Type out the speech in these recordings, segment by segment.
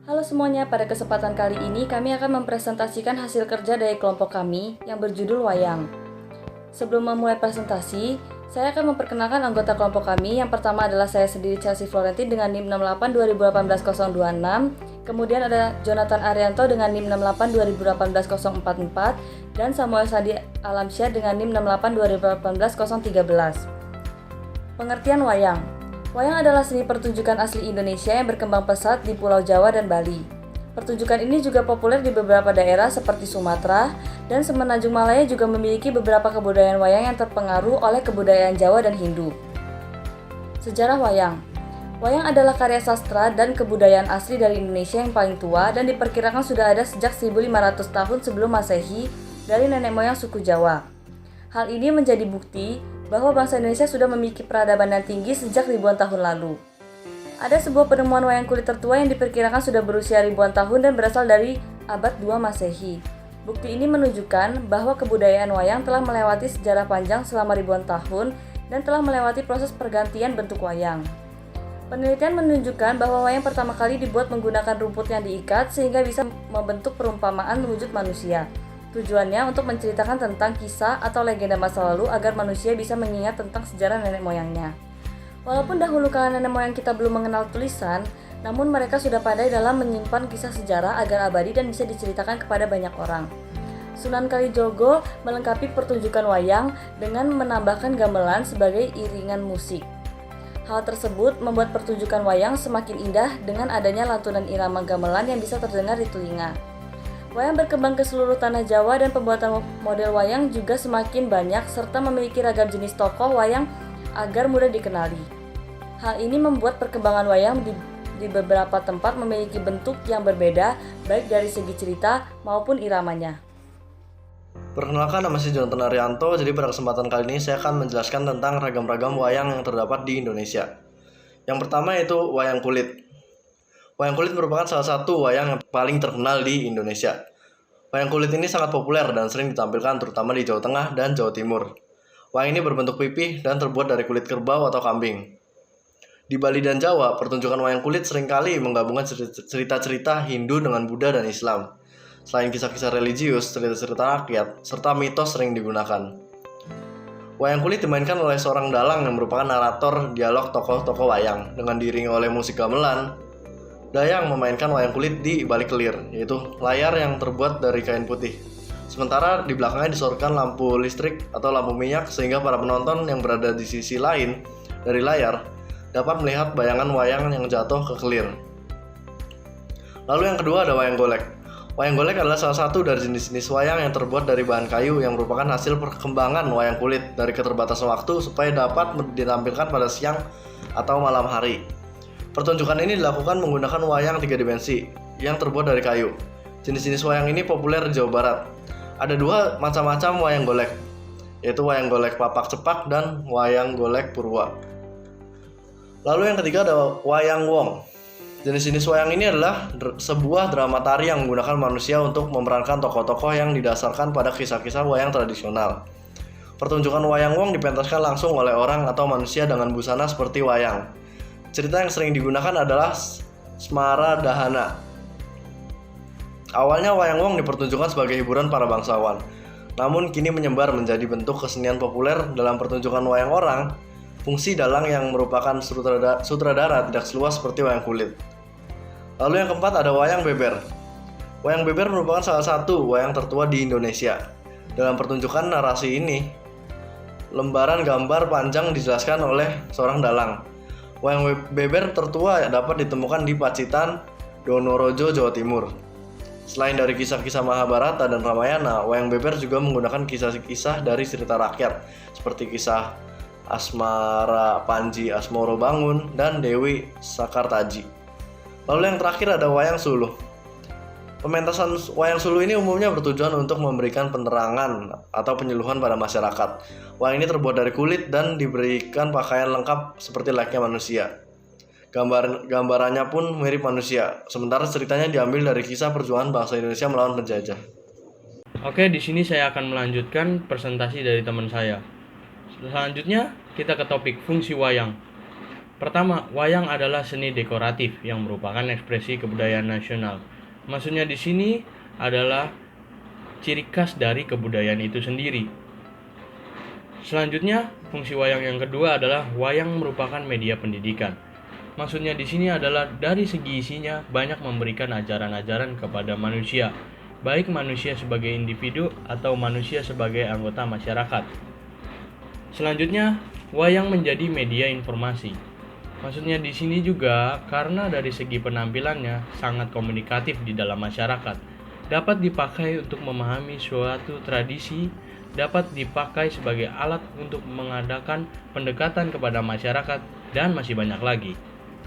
Halo semuanya, pada kesempatan kali ini kami akan mempresentasikan hasil kerja dari kelompok kami yang berjudul Wayang. Sebelum memulai presentasi, saya akan memperkenalkan anggota kelompok kami. Yang pertama adalah saya sendiri, Chelsea Florentin dengan NIM 68 2018 026. Kemudian ada Jonathan Arianto dengan NIM 68 2018 044 dan Samuel Sadi Alamsyah dengan NIM 68 2018 013. Pengertian wayang. Wayang adalah seni pertunjukan asli Indonesia yang berkembang pesat di Pulau Jawa dan Bali. Pertunjukan ini juga populer di beberapa daerah seperti Sumatera, dan Semenanjung Malaya juga memiliki beberapa kebudayaan wayang yang terpengaruh oleh kebudayaan Jawa dan Hindu. Sejarah wayang. Wayang adalah karya sastra dan kebudayaan asli dari Indonesia yang paling tua dan diperkirakan sudah ada sejak 1500 tahun sebelum Masehi dari nenek moyang suku Jawa. Hal ini menjadi bukti bahwa bangsa Indonesia sudah memiliki peradaban yang tinggi sejak ribuan tahun lalu. Ada sebuah penemuan wayang kulit tertua yang diperkirakan sudah berusia ribuan tahun dan berasal dari abad 2 Masehi. Bukti ini menunjukkan bahwa kebudayaan wayang telah melewati sejarah panjang selama ribuan tahun dan telah melewati proses pergantian bentuk wayang. Penelitian menunjukkan bahwa wayang pertama kali dibuat menggunakan rumput yang diikat sehingga bisa membentuk perumpamaan wujud manusia. Tujuannya untuk menceritakan tentang kisah atau legenda masa lalu agar manusia bisa mengingat tentang sejarah nenek moyangnya. Walaupun dahulu kala nenek moyang kita belum mengenal tulisan, namun mereka sudah pandai dalam menyimpan kisah sejarah agar abadi dan bisa diceritakan kepada banyak orang. Sunan Kalijogo melengkapi pertunjukan wayang dengan menambahkan gamelan sebagai iringan musik. Hal tersebut membuat pertunjukan wayang semakin indah dengan adanya lantunan irama gamelan yang bisa terdengar di telinga. Wayang berkembang ke seluruh tanah Jawa dan pembuatan model wayang juga semakin banyak serta memiliki ragam jenis tokoh wayang agar mudah dikenali. Hal ini membuat perkembangan wayang di beberapa tempat memiliki bentuk yang berbeda baik dari segi cerita maupun iramanya. Perkenalkan, nama saya Jonathan Arianto. Jadi pada kesempatan kali ini saya akan menjelaskan tentang ragam-ragam wayang yang terdapat di Indonesia. Yang pertama yaitu wayang kulit. Wayang kulit merupakan salah satu wayang yang paling terkenal di Indonesia. Wayang kulit ini sangat populer dan sering ditampilkan terutama di Jawa Tengah dan Jawa Timur. Wayang ini berbentuk pipih dan terbuat dari kulit kerbau atau kambing. Di Bali dan Jawa, pertunjukan wayang kulit seringkali menggabungkan cerita-cerita Hindu dengan Buddha dan Islam. Selain kisah-kisah religius, cerita-cerita rakyat, serta mitos sering digunakan. Wayang kulit dimainkan oleh seorang dalang yang merupakan narator dialog tokoh-tokoh wayang dengan diiringi oleh musik gamelan. Dayang memainkan wayang kulit di balik kelir, yaitu layar yang terbuat dari kain putih. Sementara di belakangnya disorotkan lampu listrik atau lampu minyak sehingga para penonton yang berada di sisi lain dari layar dapat melihat bayangan wayang yang jatuh ke kelir. Lalu yang kedua ada wayang golek. Wayang golek adalah salah satu dari jenis-jenis wayang yang terbuat dari bahan kayu yang merupakan hasil perkembangan wayang kulit dari keterbatasan waktu supaya dapat ditampilkan pada siang atau malam hari. Pertunjukan ini dilakukan menggunakan wayang 3 dimensi yang terbuat dari kayu. Jenis-jenis wayang ini populer di Jawa Barat. Ada dua macam-macam wayang golek, yaitu wayang golek papak cepak dan wayang golek purwa. Lalu yang ketiga ada wayang wong. Jenis-jenis wayang ini adalah sebuah drama tari yang menggunakan manusia untuk memerankan tokoh-tokoh yang didasarkan pada kisah-kisah wayang tradisional. Pertunjukan wayang wong dipentaskan langsung oleh orang atau manusia dengan busana seperti wayang. Cerita yang sering digunakan adalah Semara Dahana. Awalnya wayang wong dipertunjukkan sebagai hiburan para bangsawan, namun kini menyebar menjadi bentuk kesenian populer dalam pertunjukan wayang orang. Fungsi dalang yang merupakan sutradara tidak seluas seperti wayang kulit. Lalu yang keempat ada wayang beber. Wayang beber merupakan salah satu wayang tertua di Indonesia. Dalam pertunjukan narasi ini, lembaran gambar panjang dijelaskan oleh seorang dalang. Wayang beber tertua dapat ditemukan di Pacitan, Donorojo, Jawa Timur. Selain dari kisah-kisah Mahabharata dan Ramayana, wayang beber juga menggunakan kisah-kisah dari cerita rakyat seperti kisah Asmara Panji Asmoro Bangun dan Dewi Sakartaji. Lalu yang terakhir ada wayang suluh. Pementasan wayang suluh ini umumnya bertujuan untuk memberikan penerangan atau penyuluhan pada masyarakat. Wayang ini terbuat dari kulit dan diberikan pakaian lengkap seperti layaknya manusia. Gambarannya pun mirip manusia, sementara ceritanya diambil dari kisah perjuangan bangsa Indonesia melawan penjajah. Oke, di sini saya akan melanjutkan presentasi dari teman saya. Selanjutnya, kita ke topik fungsi wayang. Pertama, wayang adalah seni dekoratif yang merupakan ekspresi kebudayaan nasional. Maksudnya di sini adalah ciri khas dari kebudayaan itu sendiri. Selanjutnya, fungsi wayang yang kedua adalah wayang merupakan media pendidikan. Maksudnya di sini adalah dari segi isinya banyak memberikan ajaran-ajaran kepada manusia, baik manusia sebagai individu atau manusia sebagai anggota masyarakat. Selanjutnya, wayang menjadi media informasi. Maksudnya di sini juga karena dari segi penampilannya sangat komunikatif di dalam masyarakat, dapat dipakai untuk memahami suatu tradisi, dapat dipakai sebagai alat untuk mengadakan pendekatan kepada masyarakat, dan masih banyak lagi.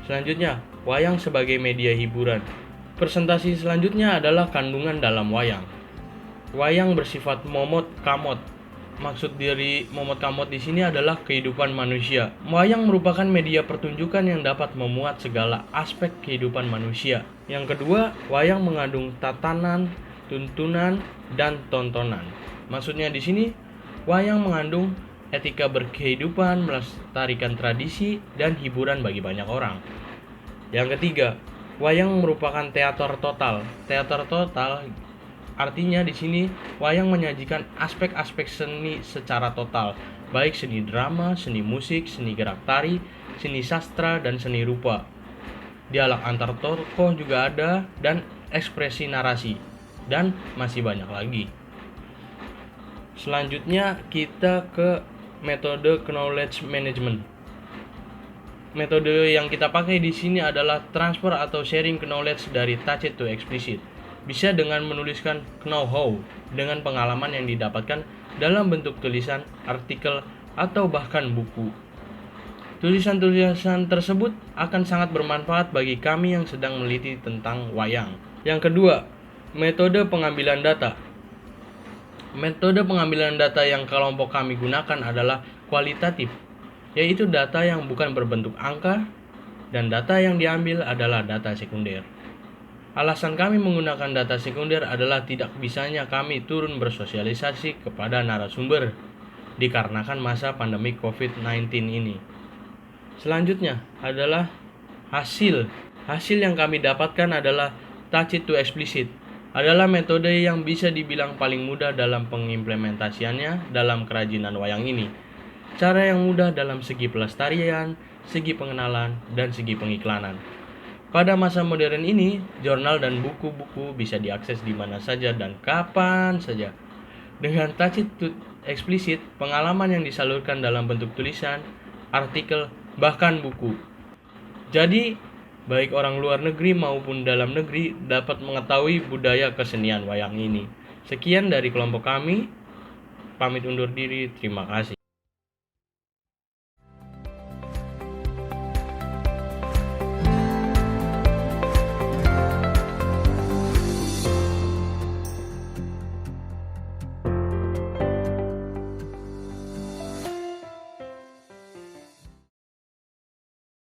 Selanjutnya, wayang sebagai media hiburan. Presentasi selanjutnya adalah kandungan dalam wayang. Wayang bersifat momot kamot. Maksud dari momot kamot di sini adalah kehidupan manusia. Wayang merupakan media pertunjukan yang dapat memuat segala aspek kehidupan manusia. Yang kedua, wayang mengandung tatanan, tuntunan, dan tontonan. Maksudnya di sini, wayang mengandung etika berkehidupan, melestarikan tradisi, dan hiburan bagi banyak orang. Yang ketiga, wayang merupakan teater total. Teater total artinya di sini wayang menyajikan aspek-aspek seni secara total, baik seni drama, seni musik, seni gerak tari, seni sastra, dan seni rupa. Dialog antar tokoh juga ada, dan ekspresi narasi, dan masih banyak lagi. Selanjutnya kita ke metode knowledge management. Metode yang kita pakai di sini adalah transfer atau sharing knowledge dari tacit to explicit. Bisa dengan menuliskan know-how dengan pengalaman yang didapatkan dalam bentuk tulisan, artikel, atau bahkan buku. Tulisan-tulisan tersebut akan sangat bermanfaat bagi kami yang sedang meneliti tentang wayang. Yang kedua, metode pengambilan data. Metode pengambilan data yang kelompok kami gunakan adalah kualitatif, yaitu data yang bukan berbentuk angka, dan data yang diambil adalah data sekunder. Alasan kami menggunakan data sekunder adalah tidak bisanya kami turun bersosialisasi kepada narasumber dikarenakan masa pandemi COVID-19 ini. Selanjutnya adalah hasil. Hasil yang kami dapatkan adalah tacit to explicit. Adalah metode yang bisa dibilang paling mudah dalam pengimplementasiannya dalam kerajinan wayang ini. Cara yang mudah dalam segi pelestarian, segi pengenalan, dan segi pengiklanan. Pada masa modern ini, jurnal dan buku-buku bisa diakses di mana saja dan kapan saja. Dengan tacit to explicit, pengalaman yang disalurkan dalam bentuk tulisan, artikel, bahkan buku. Jadi, baik orang luar negeri maupun dalam negeri dapat mengetahui budaya kesenian wayang ini. Sekian dari kelompok kami. Pamit undur diri, terima kasih.